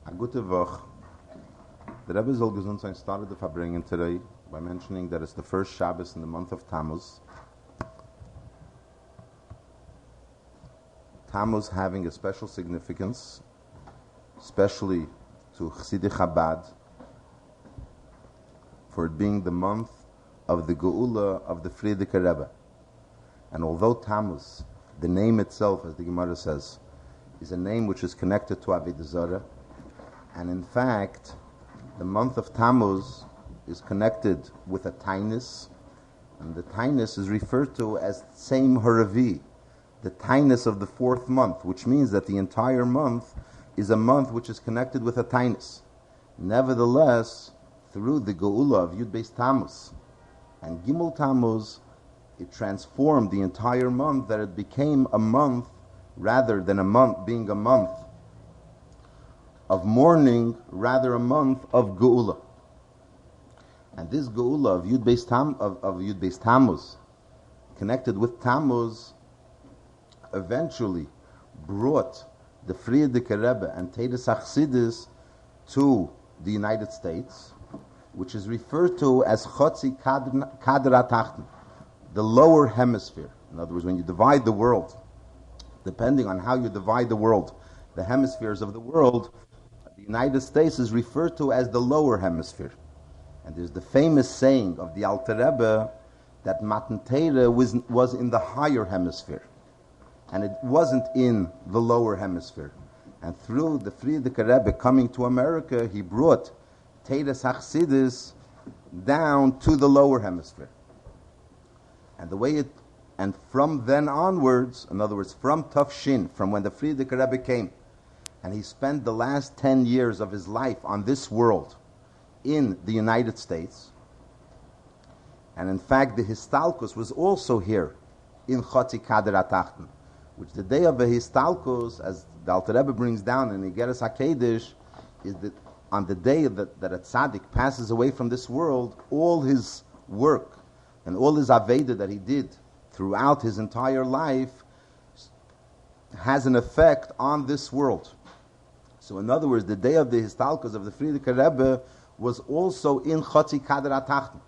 A gute Woche. The Rebbe soll gesund sein started the Farbrengen today by mentioning that it's the first Shabbos in the month of Tammuz. Tammuz having a special significance, especially to Chassidei Chabad, for it being the month of the Geula of the Frierdiker Rebbe. And although Tammuz, the name itself, as the Gemara says, is a name which is connected to Avodah Zarah, and in fact, the month of Tammuz is connected with a tainus, and the tainus is referred to as Tseim Haravi, the tainus of the fourth month, which means that the entire month is a month which is connected with a tainus. Nevertheless, through the Geula of Yud Beis Tammuz and Gimel Tammuz, it transformed the entire month, that it became a month, rather than a month being a month of mourning, rather a month of Geula. And this Geula of Yud Beis Tammuz, connected with Tammuz, eventually brought the Frierdiker Rebbe and Teres Achsidis to the United States, which is referred to as Chotzi Kadra Tachten, the lower hemisphere. In other words, when you divide the world, depending on how you divide the world, the hemispheres of the world, the United States is referred to as the lower hemisphere. And there's the famous saying of the Alter Rebbe that Matan Torah was in the higher hemisphere, and it wasn't in the lower hemisphere. And through the Frierdiker Rebbe coming to America, he brought Teres Achsidis down to the lower hemisphere. And from then onwards, in other words, from Tafshin, from when the Frierdiker Rebbe came, and he spent the last 10 years of his life on this world in the United States, and in fact the Histalkus was also here in Chotzi Kadra Tachten, which the day of the Histalkus, as the Alter Rebbe brings down in Igeres HaKedesh, is that on the day that a tzaddik passes away from this world, all his work and all his Aveda that he did throughout his entire life has an effect on this world. So in other words, the day of the Histalkus of the Frierdiker Rebbe was also in Chotzi Kadra Tachten,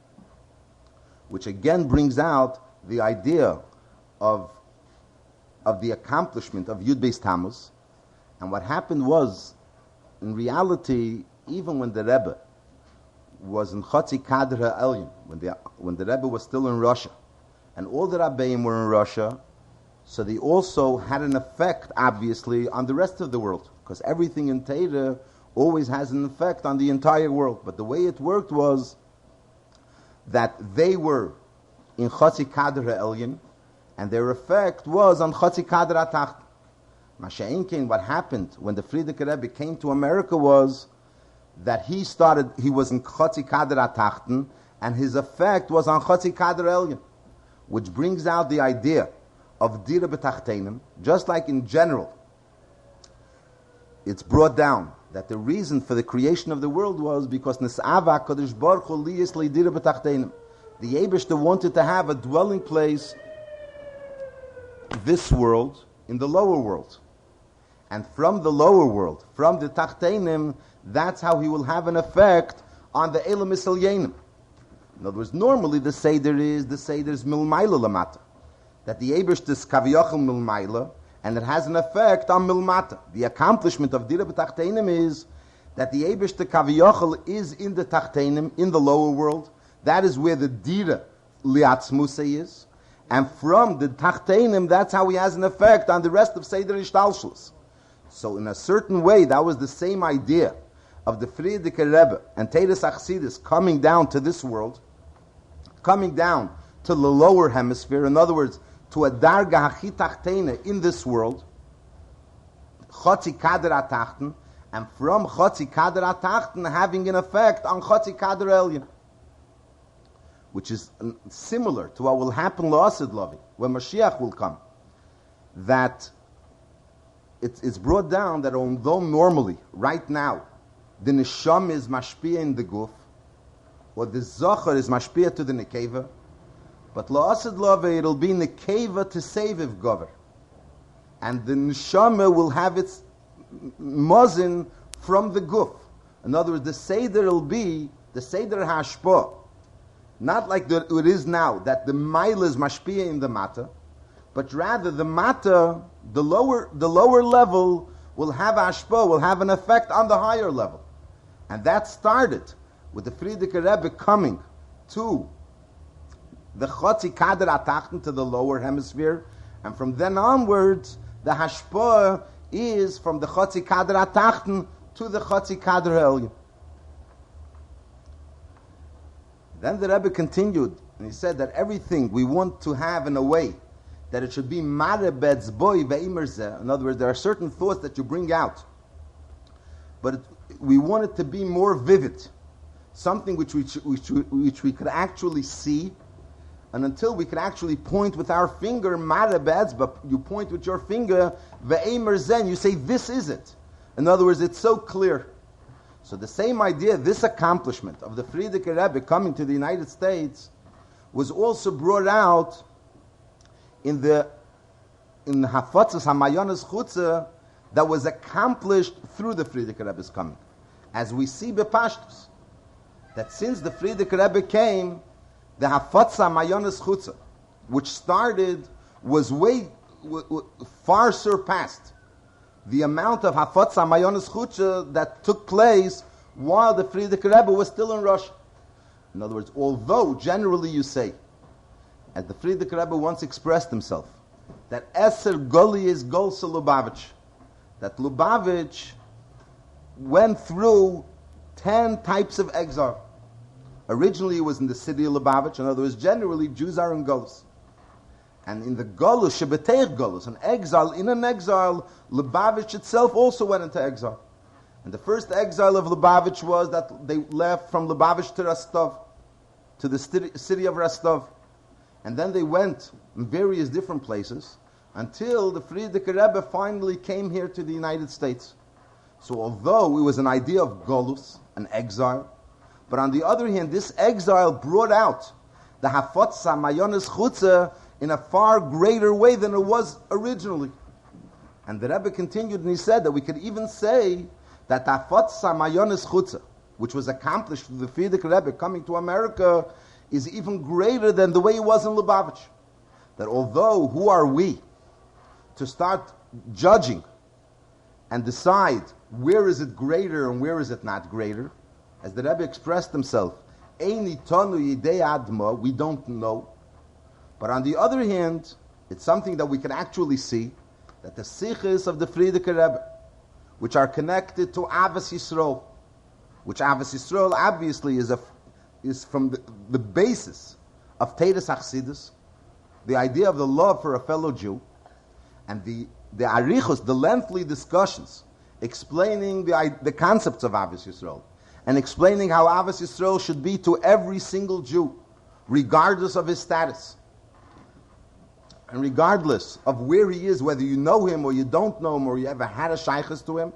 which again brings out the idea of the accomplishment of Yud Beis Tammuz. And what happened was, in reality, even when the Rebbe was in Chotzi Kadra Elyon, when the Rebbe was still in Russia, and all the Rabbeim were in Russia, so they also had an effect, obviously, on the rest of the world, because everything in Torah always has an effect on the entire world. But the way it worked was that they were in Chotzi Kadra Elyon, and their effect was on Chotzi Kadra Tachten. Masha'inkin, what happened when the Frierdiker Rebbe came to America was that he was in Chotzi Kadra Tachten, and his effect was on Chotzi Kadra Elyon, which brings out the idea of Dira B'Tachtenim. Just like in general, it's brought down that the reason for the creation of the world was because Nis'ava Kadosh Baruch Hu Liyis Le'Dira B'Tachtenim. The Eibishter wanted to have a dwelling place, this world, in the lower world. And from the lower world, from the Tachtenim, that's how he will have an effect on the Elam Yisraelim. In other words, normally the Seder is Milmaila Lamata, that the Eibishter is Kaviyachal Milmaila, and it has an effect on Milmata. The accomplishment of Dira B'Tachtenim is that the Eibishter Kaviyachal is in the Tachtenim, in the lower world. That is where the Dira Liatzmuse is. And from the Tachtenim, that's how he has an effect on the rest of Seder Ishtalshus. So in a certain way, that was the same idea of the Frierdiker Rebbe and Teres Achsidis coming down to this world, coming down to the lower hemisphere, in other words, to a Darga Hachi Tachtene in this world, Chotzi Kadra Tachten, and from Chotzi Kadra Tachten having an effect on Chotzi Kadra Elyon, which is similar to what will happen L'Asid Lavi, when Mashiach will come. That it's brought down that although normally, right now, the Neshama is mashpia in the Guf, or the Zohar is mashpia to the Nekeva, but L'Asid Lavi, it'll be Nekeva to save if Gover. And the Neshama will have its Mozin from the guf. In other words, the Seder will be the Seder Hashpah. Not like it is now, that the Mail is Mashpia in the Mata, but rather the Mata, the lower level, will have Hashpah, will have an effect on the higher level. And that started with the Frierdiker Rebbe coming to the Chotzi Kader Atachten, to the lower hemisphere, and from then onwards, the Hashpah is from the Chotzi Kader Atachten to the Chotzi Kader Elyon. Then the Rebbe continued, and he said that everything we want to have in a way that it should be marebetz boy ve'imerzeh. In other words, there are certain thoughts that you bring out, but we want it to be more vivid, something which we could actually see, and until we could actually point with our finger, marebetz, but you point with your finger ve'imerzeh, and you say, this is it. In other words, it's so clear. So the same idea, this accomplishment of the Frierdiker Rebbe coming to the United States, was also brought out in the Hafatzas Hamayonas Chutza that was accomplished through the Frierdiker Rebbe's coming. As we see Bepashtus, that since the Frierdiker Rebbe came, the Hafatzas Hamayonas Chutza, which started, was far surpassed the amount of Hafatz HaMayonis Chutzah that took place while the Frierdiker Rebbe was still in Russia. In other words, although generally you say, as the Frierdiker Rebbe once expressed himself, that Eser Goli is Golsa Lubavitch, that Lubavitch went through 10 types of exile. Originally it was in the city of Lubavitch. In other words, generally Jews are in Golus. And in the Golus, Shebetech Golus, in an exile, Lubavitch itself also went into exile. And the first exile of Lubavitch was that they left from Lubavitch to Rostov, to the city of Rostov. And then they went in various different places until the Frierdiker Rebbe finally came here to the United States. So although it was an idea of Golus, an exile, but on the other hand, this exile brought out the Hafatz HaMayonis Chutzah in a far greater way than it was originally. And the Rebbe continued and he said that we could even say that Hafatz HaMayonis Chutzah, which was accomplished through the Frierdiker Rebbe coming to America, is even greater than the way it was in Lubavitch. That although, who are we to start judging and decide where is it greater and where is it not greater? As the Rebbe expressed himself, Eini tonu yidei adma, we don't know. But on the other hand, it's something that we can actually see, that the sichos of the Frierdiker Rebbe, which are connected to Avos Yisrael, which Avos Yisrael obviously is from the basis of Teres Achsidus, the idea of the love for a fellow Jew, and the arichos, the lengthy discussions explaining the concepts of Avos Yisrael, and explaining how Avos Yisrael should be to every single Jew, regardless of his status, and regardless of where he is, whether you know him or you don't know him or you ever had a shaykhus to him.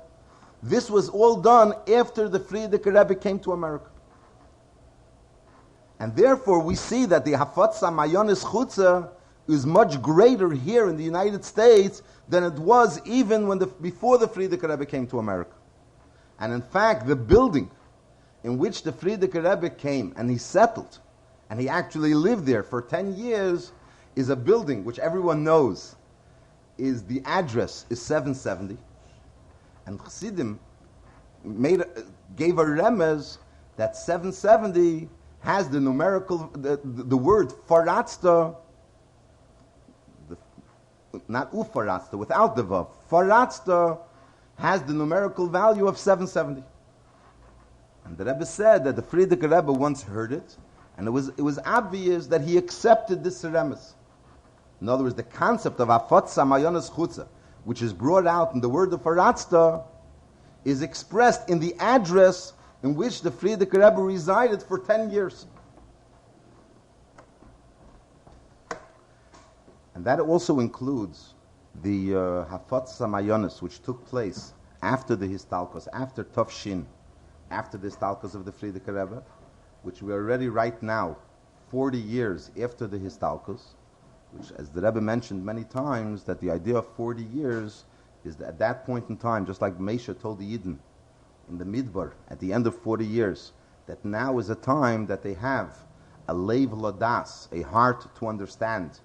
This was all done after the Frierdiker Rebbe came to America. And therefore we see that the Hafatz HaMayonis Chutzah is much greater here in the United States than it was even before the Frierdiker Rebbe came to America. And in fact, the building in which the Frierdiker Rebbe came and he settled, and he actually lived there for 10 years, is a building which everyone knows is the address is 770. And Chassidim gave a remez that 770 has the numerical, the word faratzta, not ufaratzta, without the vav. Faratzta has the numerical value of 770. And the Rebbe said that the Frierdiker Rebbe once heard it, and it was obvious that he accepted this remez. In other words, the concept of Hafatz HaMayonis Chutzah, which is brought out in the word of Faratzta, is expressed in the address in which the Frierdiker Rebbe resided for 10 years. And that also includes the Hafatz HaMayonis, which took place after the Histalkos, after Tov after the Histalkos of the Frierdiker Rebbe, which we are already right now, 40 years after the Histalkos, which, as the Rebbe mentioned many times, that the idea of 40 years is that at that point in time, just like Moshe told the Yidden, in the Midbar, at the end of 40 years, that now is a time that they have a leiv ladas, a heart to understand,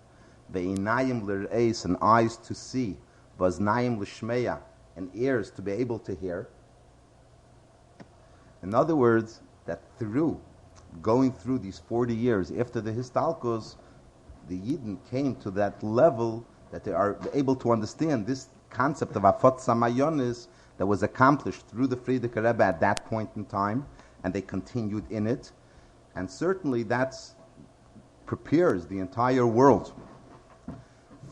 ve'inayim l're'es, and eyes to see, v'aznayim l'shmeya, and ears to be able to hear. In other words, that going through these 40 years after the Histalkos, the Yidden came to that level that they are able to understand this concept of Afot Samayonis that was accomplished through the Frierdiker Rebbe at that point in time, and they continued in it. And certainly that prepares the entire world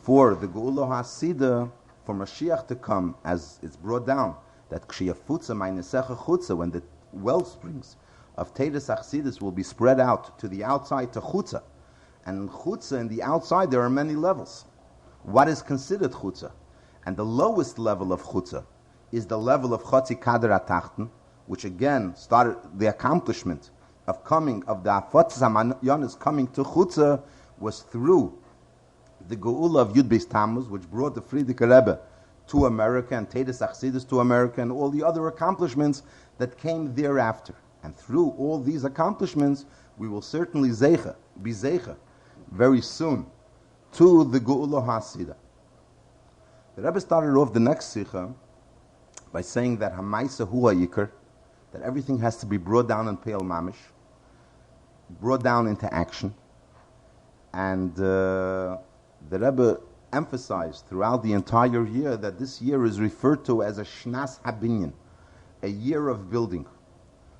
for the Geula HaSida, for Mashiach to come, as it's brought down, that Kshiyafutza Meinesecha Chutza, when the well springs of Teres Achsidis will be spread out to the outside, to Chutza. And in Chutza, in the outside, there are many levels. What is considered Chutza? And the lowest level of Chutza is the level of Chotzi Kader Atachten, which again started the accomplishment of the Afot Samayonis coming to Chutza was through the Geula of Yud Beis Tammuz, which brought the Frierdiker Rebbe to America and Teres Achsidis to America and all the other accomplishments that came thereafter. And through all these accomplishments, we will certainly be zeicha very soon to the Geula HaSida. The Rebbe started off the next sikha by saying that Hamaisa Hu HaYikar, that everything has to be brought down in Peil Mamish, brought down into action. And the Rebbe emphasized throughout the entire year that this year is referred to as a Shnas HaBinyan, a year of building,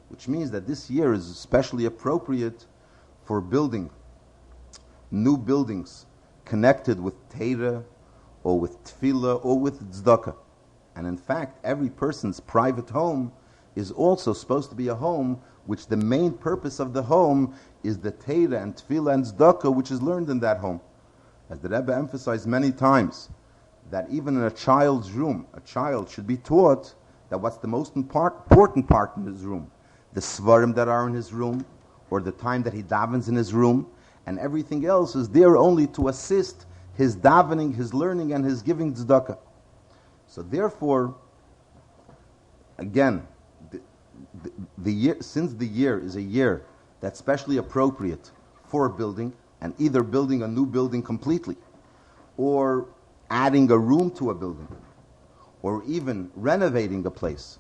which means that this year is especially appropriate for building new buildings connected with Teira, or with Tefillah, or with Tzedakah. And in fact, every person's private home is also supposed to be a home which the main purpose of the home is the Teira and Tefillah and Tzedakah, which is learned in that home. As the Rebbe emphasized many times, that even in a child's room, a child should be taught that what's the most important part in his room, the svarim that are in his room, or the time that he davens in his room, and everything else is there only to assist his davening, his learning, and his giving tzedakah. So therefore, again, the year, since the year is a year that's specially appropriate for building, and either building a new building completely, or adding a room to a building, or even renovating a place,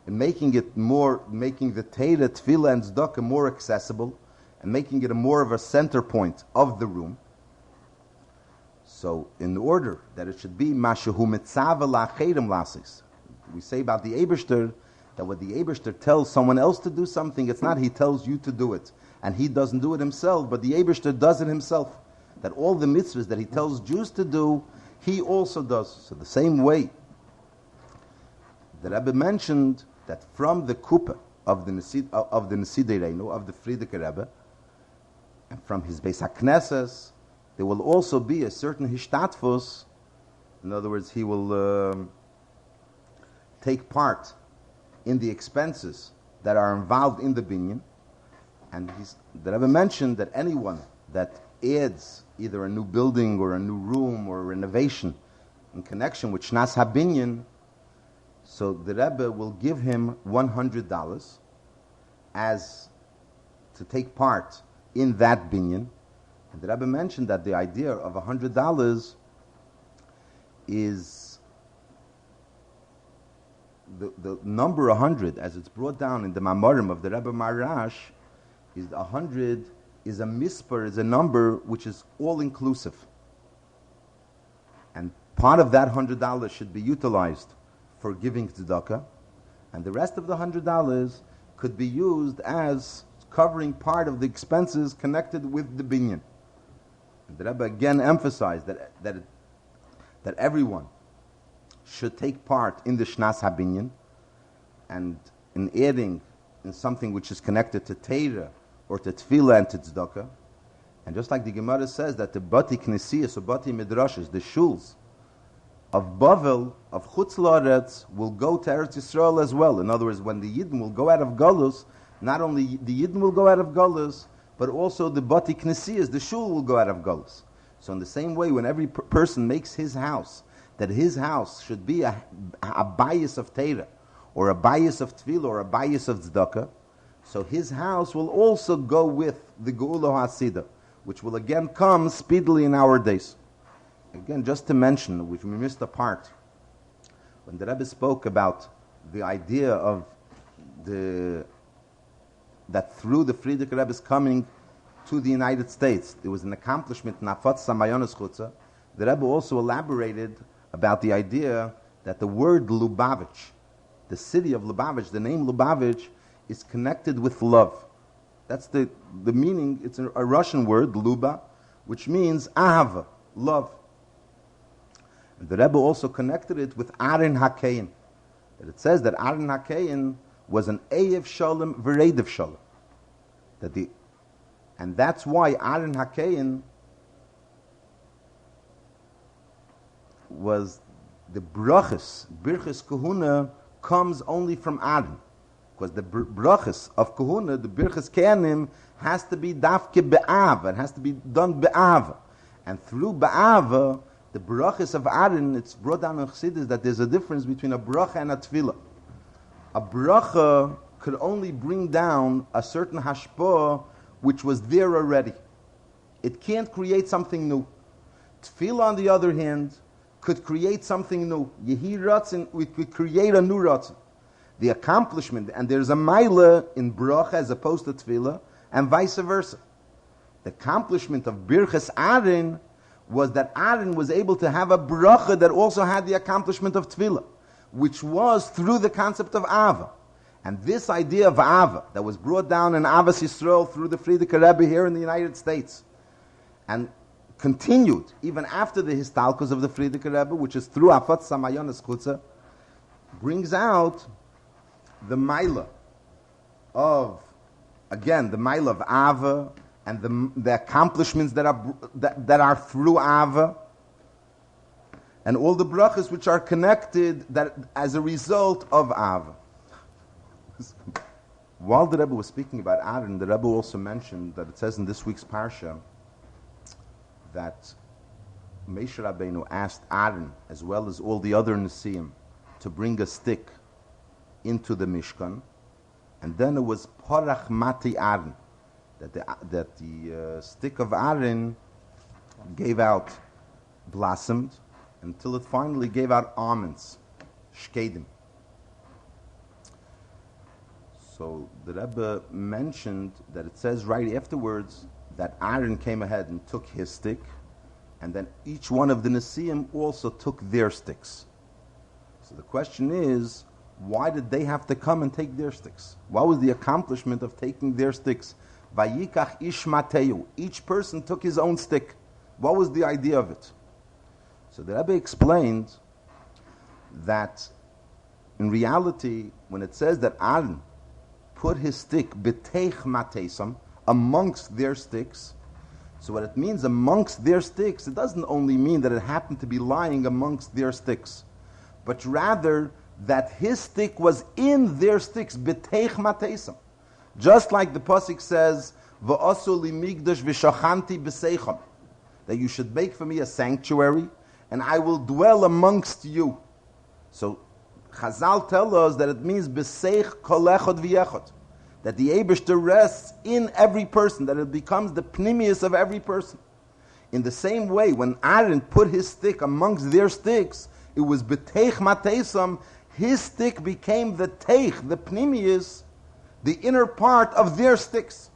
and making the Teira, Tefillah, and Tzedakah more accessible, and making it more of a center point of the room. So, in order that it should be Mashahu Mitzava La'acherim Lasis, we say about the Eibishter that when the Eibishter tells someone else to do something, it's not he tells you to do it, and he doesn't do it himself, but the Eibishter does it himself. That all the mitzvahs that he tells Jews to do, he also does. So the same way, the Rebbe mentioned that from the kuppah of the Nesidei Reinu, of the Frierdiker Rebbe, and from his Beis HaKnesses, there will also be a certain hishtatfus. In other words, he will take part in the expenses that are involved in the binyan. And the Rebbe mentioned that anyone that adds either a new building or a new room or a renovation in connection with Shnas HaBinyan, so the Rebbe will give him $100 as to take part in that binyan. And the Rebbe mentioned that the idea of $100 is the number 100, as it's brought down in the Mamorim of the Rebbe Marash, is 100 is a misper, is a number which is all-inclusive. And part of that $100 should be utilized for giving tzedakah, and the rest of the $100 could be used as covering part of the expenses connected with the binyan. And the Rebbe again emphasized that everyone should take part in the Shnas HaBinyan, and in adding in something which is connected to Teira or to Tefillah and to Tzedakah. And just like the Gemara says that the Bati Knesiyas or Bati Midrashas, the shuls of Bavel, of Chutz La'aretz, will go to Eretz Yisrael as well. In other words, when the Yidden will go out of Galus, not only the Yidden will go out of Galus, but also the Bati Knesiyas, the shul, will go out of Galus. So in the same way, when every person makes his house, that his house should be a bias of Teira, or a bias of tefillah, or a bias of tzedakah, so his house will also go with the Geula Hasidah, which will again come speedily in our days. Again, just to mention, which we missed a part, when the Rebbe spoke about the idea of that through the Frierdiker Rebbe's coming to the United States, there was an accomplishment in Afat Samayonis Chutza. The Rebbe also elaborated about the idea that the word Lubavitch, the city of Lubavitch, the name Lubavitch, is connected with love. That's the meaning. It's a Russian word, Luba, which means ahava, love. And the Rebbe also connected it with Aaron HaKayin. That it says that Aaron HaKayin was an Eyev Shalom V'Reidev Shalom. And that's why Aaron HaKayin was the Birchas Kahuna comes only from Aaron. Because the Birchas of Kahuna, the Birchas Kehanim, has to be Dafke Be'ava. It has to be done Be'ava. And through Be'ava, the Birchas of Aaron, it's brought down in Chassidus that there's a difference between a bracha and a tefillah. A bracha could only bring down a certain hashpah which was there already. It can't create something new. Tefillah, on the other hand, could create something new. Yehi Ratzin, we could create a new Ratzin. The accomplishment, and there's a Maila in bracha as opposed to tefillah, and vice versa. The accomplishment of Birchas Aaron was that Aaron was able to have a bracha that also had the accomplishment of tefillah, which was through the concept of Ava. And this idea of Ava, that was brought down in Avas Yisrael through the Frierdiker Rebbe here in the United States, and continued even after the Histalkos of the Frierdiker Rebbe, which is through Afat Samayonis Chutza, brings out the Maila of, again, the Maila of Ava, and the accomplishments that are through Ava, and all the brachas which are connected that as a result of Ava. While the Rebbe was speaking about Aaron, the Rebbe also mentioned that it says in this week's parsha that Moshe Rabbeinu asked Aaron, as well as all the other Nesiim, to bring a stick into the Mishkan, and then it was Korach Mati Aaron, that the stick of Aaron gave out, blossomed, until it finally gave out almonds, shkedim. So the Rebbe mentioned that it says right afterwards that Aaron came ahead and took his stick, and then each one of the Nesiim also took their sticks. So the question is, why did they have to come and take their sticks? What was the accomplishment of taking their sticks? Vayikach ish mateu. Each person took his own stick. What was the idea of it? So the Rebbe explained that in reality, when it says that Aaron put his stick b'teich matesam, amongst their sticks, so what it means amongst their sticks, it doesn't only mean that it happened to be lying amongst their sticks, but rather that his stick was in their sticks, b'teich matesam. Just like the pasuk says, "V'asu li migdash v'shachanti b'seicham," that you should make for me a sanctuary, and I will dwell amongst you. So Chazal tell us that it means b'seich kol echad v'yechad, that the Eibishter rests in every person, that it becomes the pnimius of every person. In the same way, when Aaron put his stick amongst their sticks, it was b'teich matesam. His stick became the teich, the pnimius, the inner part of their sticks.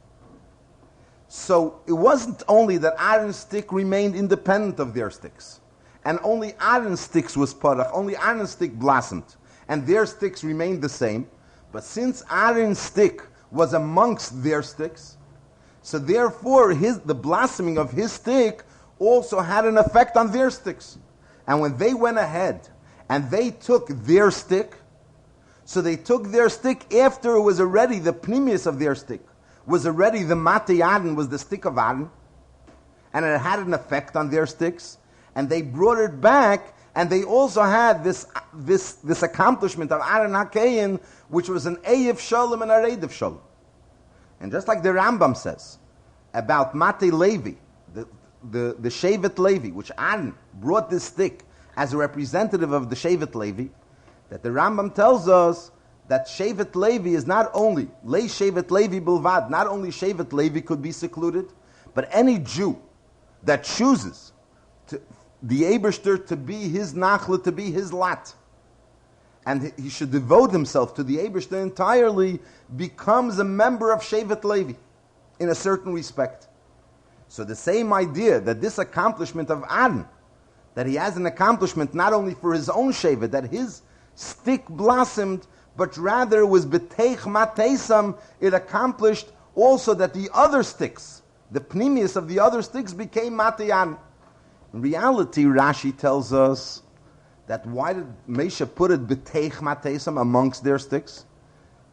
So it wasn't only that Aaron's stick remained independent of their sticks, and only Aaron's sticks was parach, only Aaron's stick blossomed, and their sticks remained the same. But since Aaron's stick was amongst their sticks, so therefore the blossoming of his stick also had an effect on their sticks. And when they went ahead and they took their stick, so they took their stick after it was already the pnimius of their stick, was already the Mati Aaron, was the stick of Aaron, and it had an effect on their sticks, and they brought it back, and they also had this accomplishment of Aaron HaKayin, which was an Eyev Shalom and a Reidev Shalom. And just like the Rambam says about Mati Levi, the Shevet Levi, which Aaron brought this stick as a representative of the Shevet Levi, that the Rambam tells us that Shevet Levi is not only, Le Shevet Levi Bilvad, not only Shevet Levi could be secluded, but any Jew that chooses the Ebershter to be his Nachla, to be his Lot, and he should devote himself to the Ebershter entirely, becomes a member of Shevet Levi in a certain respect. So the same idea that this accomplishment of Aaron, that he has an accomplishment not only for his own Shevet, that his stick blossomed, but rather was B'teich Matesam, it accomplished also that the other sticks, the pnimius of the other sticks, became Matayan. In reality, Rashi tells us that why did Moshe put it B'teich Matesam amongst their sticks?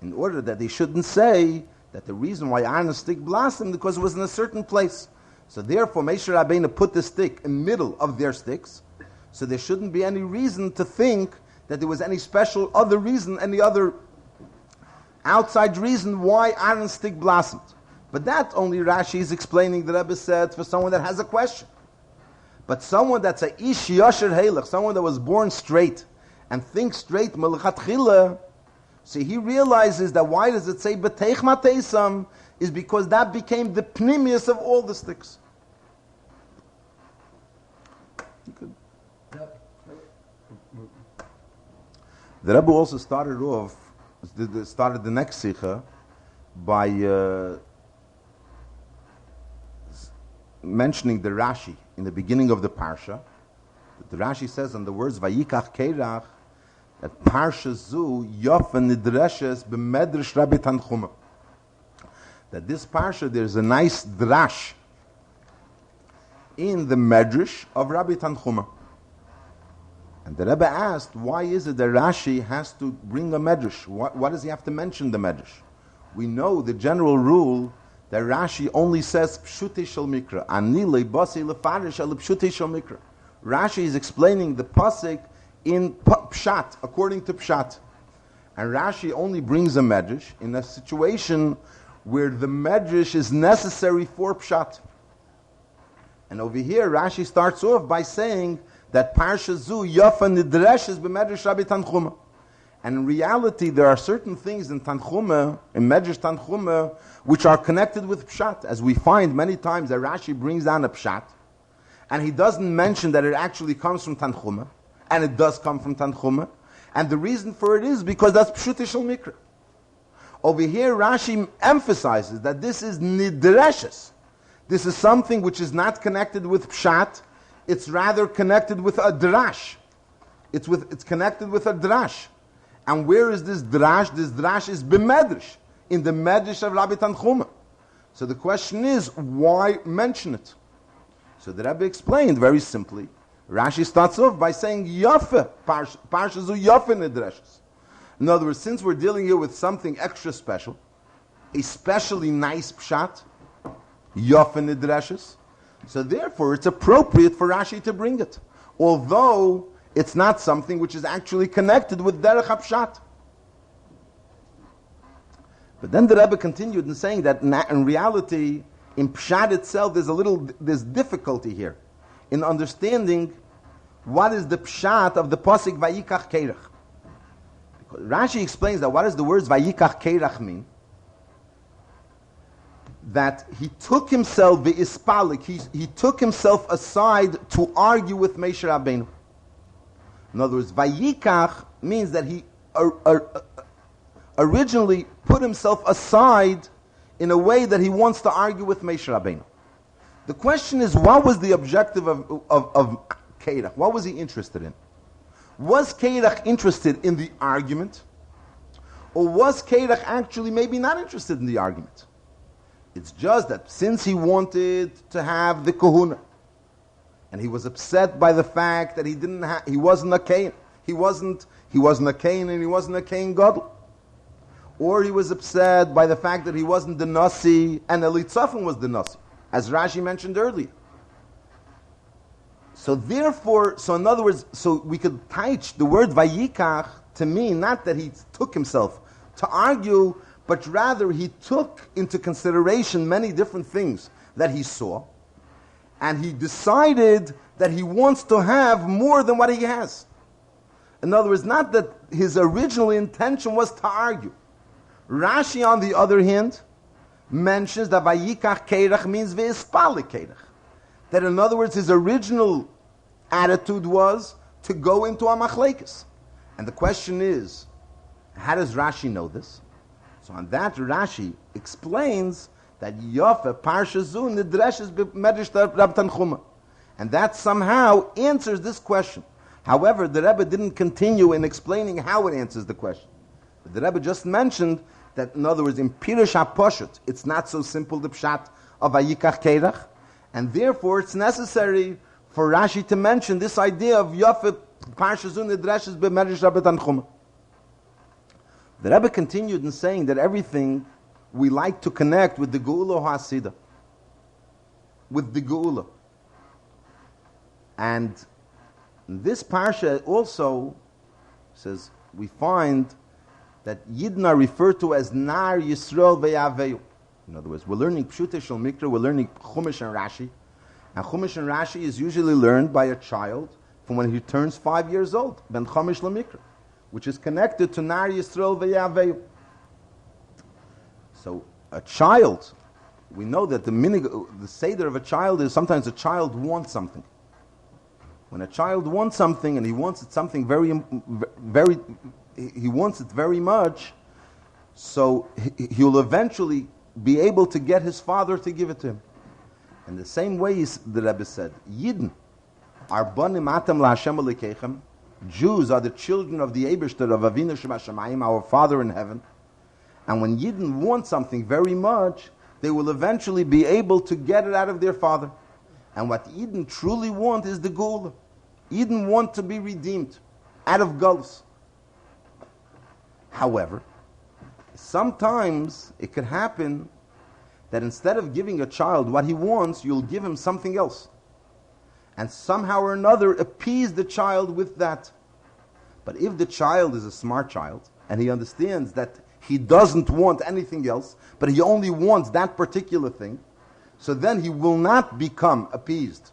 In order that they shouldn't say that the reason why Aaron's stick blossomed because it was in a certain place. So therefore, Moshe Rabbeinu put the stick in the middle of their sticks, so there shouldn't be any reason to think that there was any special other reason, any other outside reason why Aaron's stick blossomed. But that only Rashi is explaining, the Rebbe said, for someone that has a question. But someone that's a ish yasher heilach, someone that was born straight and thinks straight, melechatchila, so he realizes that why does it say b'teich mateisam, is because that became the pnimius of all the sticks. The Rebbe also started the next sikha by mentioning the Rashi in the beginning of the parsha. The Rashi says on the words Vayikach Korach that parsha zu yofen nidreshes b'medrash Rabbi Tanchuma. That this parsha there's a nice drash in the medrash of Rabbi Tanchuma. And the Rebbe asked, why is it that Rashi has to bring a medrash? Why does he have to mention the medrash? We know the general rule that Rashi only says pshutei shel mikra. Ani leibasi lefarish al pshutei shel mikra. Rashi is explaining the pasuk in pshat, according to pshat. And Rashi only brings a medrash in a situation where the medrash is necessary for pshat. And over here, Rashi starts off by saying that Parsha Zu Yafa Nidreshes b'Medrash Rabbi Tanchuma. And in reality, there are certain things in Tanchuma, in Medrash Tanchuma, which are connected with Pshat, as we find many times that Rashi brings down a Pshat, and he doesn't mention that it actually comes from Tanchuma, and it does come from Tanchuma, and the reason for it is because that's Pshutei Shel Mikra. Over here, Rashi emphasizes that this is Nidreshes. This is something which is not connected with Pshat, it's rather connected with a drash. It's connected with a drash. And where is this drash? This drash is b'medrash, in the medrash of Rabbi Tanchuma. So the question is, why mention it? So the Rebbe explained very simply. Rashi starts off by saying yafe, parsha zu yafe nidreshes. In other words, since we're dealing here with something extra special, especially nice pshat, yafe nidreshes, so therefore, it's appropriate for Rashi to bring it, although it's not something which is actually connected with Derech HaPshat. But then the Rebbe continued in saying that in reality, in Pshat itself, there's difficulty here in understanding what is the Pshat of the Pasuk Vayikach Korach. Because Rashi explains that what does the words Vayikach Korach mean? That he took himself, he took himself aside to argue with Moshe Rabbeinu. In other words, Vayikach means that he originally put himself aside in a way that he wants to argue with Moshe Rabbeinu. The question is, what was the objective of Korach? What was he interested in? Was Korach interested in the argument? Or was Korach actually maybe not interested in the argument? It's just that since he wanted to have the kahuna, and he was upset by the fact that he wasn't a Kain. He wasn't a Kain, and he wasn't a Kain Gadol. Or he was upset by the fact that he wasn't the Nasi, and Elitzaphan was the Nasi, as Rashi mentioned earlier. So therefore, in other words, so we could touch the word Vayikach to mean not that he took himself to argue, but rather he took into consideration many different things that he saw, and he decided that he wants to have more than what he has. In other words, not that his original intention was to argue. Rashi, on the other hand, mentions that Vayikach Korach means Ve'espale Korach. That in other words, his original attitude was to go into a machlekes. And the question is, how does Rashi know this? So on that, Rashi explains that Yofe Parsha Zu Nidreshes B'Medrish Rab Tanchuma. And that somehow answers this question. However, the Rebbe didn't continue in explaining how it answers the question. The Rebbe just mentioned that, in other words, in Pirush HaPoshut, it's not so simple, the pshat of Vayikach Korach, and therefore it's necessary for Rashi to mention this idea of Yafet Parsha Zu Nidreshes B'Medrish Rab Tanchuma. The Rebbe continued in saying that everything we like to connect with the Geula HaSida, with the Geula. And this parsha also says, we find that Yidden are referred to as Nar Yisrael Ve'Yaveyu. In other words, we're learning Pshutei Shel Mikra, we're learning Chumash and Rashi. And Chumash and Rashi is usually learned by a child from when he turns 5 years old, Ben Chumash LeMikra, which is connected to Nar Yisrael Ve'Yaveyu. So a child, we know that the Seder of a child is sometimes a child wants something. When a child wants something and he wants it something he wants it very much, so he'll eventually be able to get his father to give it to him. In the same way, the Rebbe said, Yidden are banim atam laHashem Elokeichem. Jews are the children of the Eibishter of Avinu Shebashamayim, our Father in heaven. And when Yidden want something very much, they will eventually be able to get it out of their father. And what Yidden truly want is the Geula. Yidden want to be redeemed out of Galus. However, sometimes it could happen that instead of giving a child what he wants, you'll give him something else. And somehow or another appease the child with that. But if the child is a smart child, and he understands that he doesn't want anything else, but he only wants that particular thing, so then he will not become appeased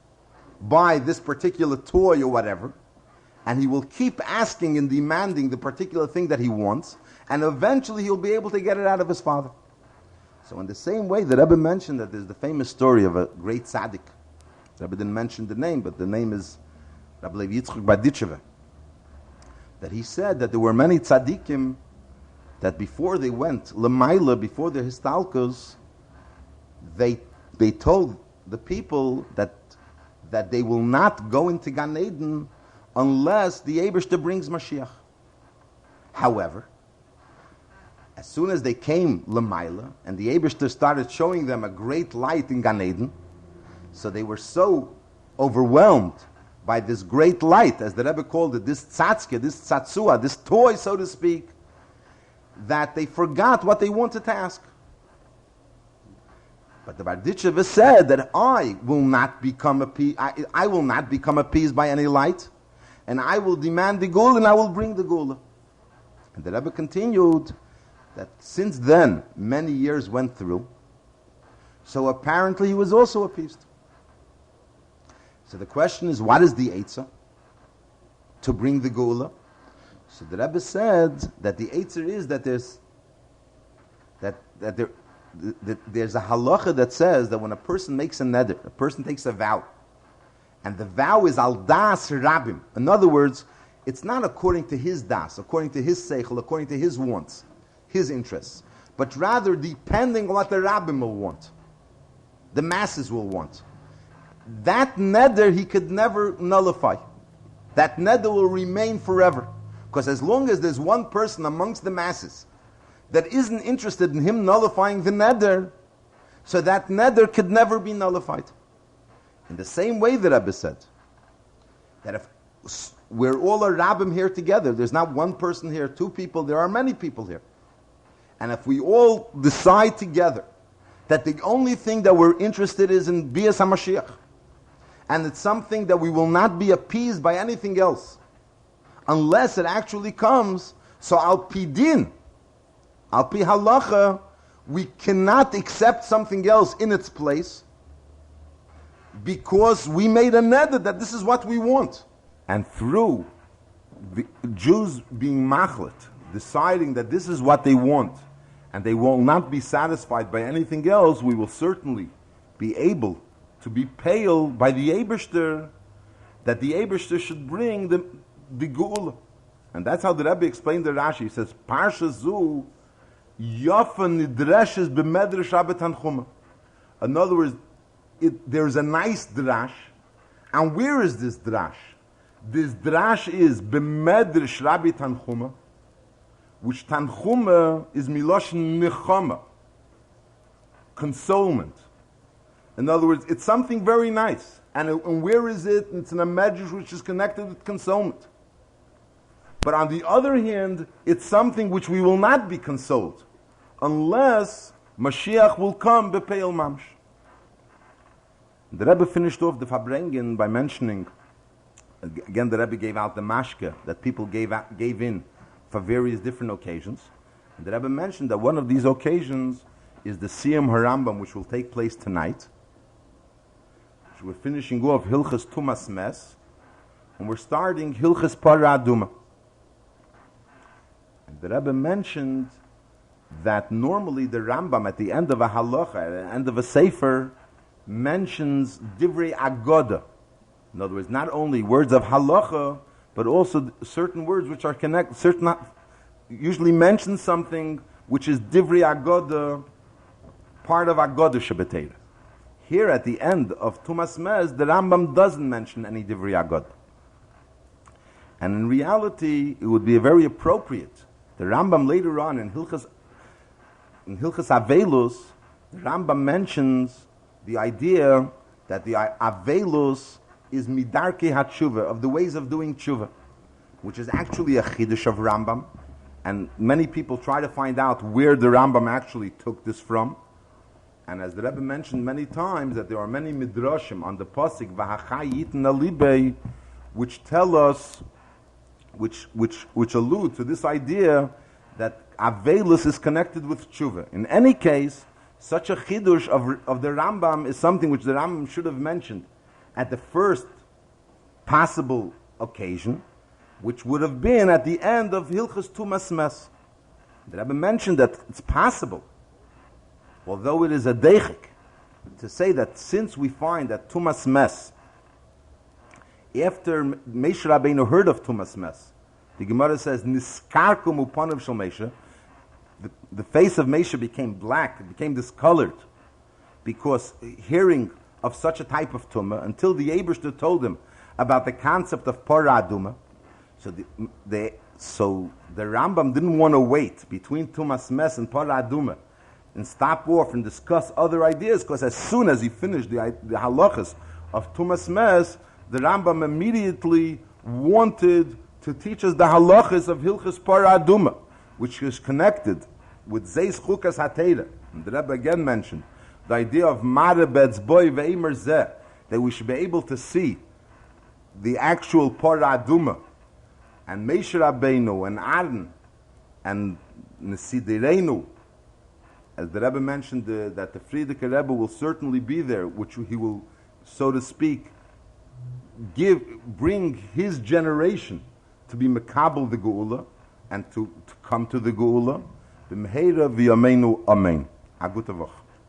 by this particular toy or whatever, and he will keep asking and demanding the particular thing that he wants, and eventually he'll be able to get it out of his father. So in the same way, the Rebbe mentioned that there's the famous story of a great tzaddik. The Rebbe didn't mention the name, but the name is Rabbi Levi Yitzchak Berditchever. That he said that there were many tzaddikim that before they went Lemaila, before their histalkos, they told the people that they will not go into Gan Eden unless the Eibishter brings Mashiach. However, as soon as they came Lemaila, and the Eibishter started showing them a great light in Gan Eden, so they were so overwhelmed by this great light, as the Rebbe called it, this tzatzke, this tzatzua, this toy, so to speak, that they forgot what they wanted to ask. But the Berditchever said that I will not become appeased by any light, and I will demand the Geula, and I will bring the Geula. And the Rebbe continued that since then, many years went through, so apparently he was also appeased. So the question is, what is the Eitzah to bring the Geula? So the Rebbe said that the Eitzah is that there's a halacha that says that when a person makes a neder, a person takes a vow, and the vow is al das rabim. In other words, it's not according to his das, according to his seichel, according to his wants, his interests, but rather depending on what the rabbim will want, the masses will want. That neder he could never nullify. That neder will remain forever. Because as long as there's one person amongst the masses that isn't interested in him nullifying the neder, so that neder could never be nullified. In the same way the Rebbe said, that if we're all a rabbim here together, there's not one person here, two people, there are many people here. And if we all decide together that the only thing that we're interested is in Bias HaMashiach, and it's something that we will not be appeased by anything else, unless it actually comes, so al pi din, al pi halacha, we cannot accept something else in its place, because we made a neder that this is what we want. And through the Jews being machlet, deciding that this is what they want, and they will not be satisfied by anything else, we will certainly be able to be pale by the Eibishter, that the Eibishter should bring the Geula. And that's how the Rebbe explained the Rashi. He says, Parsha Zu, Yafa Nidreshes B'medrash Rabbi Tanchuma. In other words, there's a nice drash. And where is this drash? This drash is B'medrash Rabbi Tanchuma, which Tanchuma is Miloshin Nechama, consolement. In other words, it's something very nice. And where is it? It's in a medrash which is connected with consolement. But on the other hand, it's something which we will not be consoled unless Mashiach will come bepeil mamsh. The Rebbe finished off the Farbrengen by mentioning, again the Rebbe gave out the mashke that people gave in for various different occasions. And the Rebbe mentioned that one of these occasions is the Siyam Harambam, which will take place tonight. We're finishing off Hilchas Tumas Mes, and we're starting Hilchas Parah Aduma. And the Rebbe mentioned that normally the Rambam at the end of a halacha, at the end of a sefer, mentions Divrei Agoda. In other words, not only words of halacha, but also certain words which are connected, usually mention something which is Divrei Agoda, part of Agoda Shabbatera. Here at the end of Tumas Mez, the Rambam doesn't mention any Divrei Agod. And in reality, it would be very appropriate. The Rambam later on in Hilchas Avelus, the Rambam mentions the idea that the Avelus is Midarke HaTshuva, of the ways of doing Tshuva, which is actually a Chiddush of Rambam. And many people try to find out where the Rambam actually took this from. And as the Rebbe mentioned many times, that there are many midrashim on the pasuk V'hachai Yitin Alibei, which tell us, which allude to this idea that Avelus is connected with tshuva. In any case, such a chidush of the Rambam is something which the Rambam should have mentioned at the first possible occasion, which would have been at the end of Hilchas Tumas Mes. The Rebbe mentioned that it's possible, although it is a deichik, to say that since we find that Tumas Mes, after Moshe Rabbeinu heard of Tumas Mes, the Gemara says, Niskarkum upanav shel Moshe, the face of Moshe became black, it became discolored, because hearing of such a type of Tumah, until the Eibishter told him about the concept of Parah Aduma. So the Rambam didn't want to wait between Tumas Mes and Parah Aduma and stop off and discuss other ideas, because as soon as he finished the halachas of Tumas Mes, the Rambam immediately wanted to teach us the halachas of Hilchas Parah Aduma, which is connected with Zeis Chukas HaTeira. And the Rebbe again mentioned the idea of Marebetz Boy Ve'emer Zeh, that we should be able to see the actual Parah Aduma, and Moshe Rabbeinu, and Aaron, and Nesidirenu. As the Rebbe mentioned, that the Frierdiker Rebbe will certainly be there, which he will, so to speak, bring his generation to be Mekabel the Geula, and to come to the Geula. B'mheira v'yameinu amen. A gute Woche.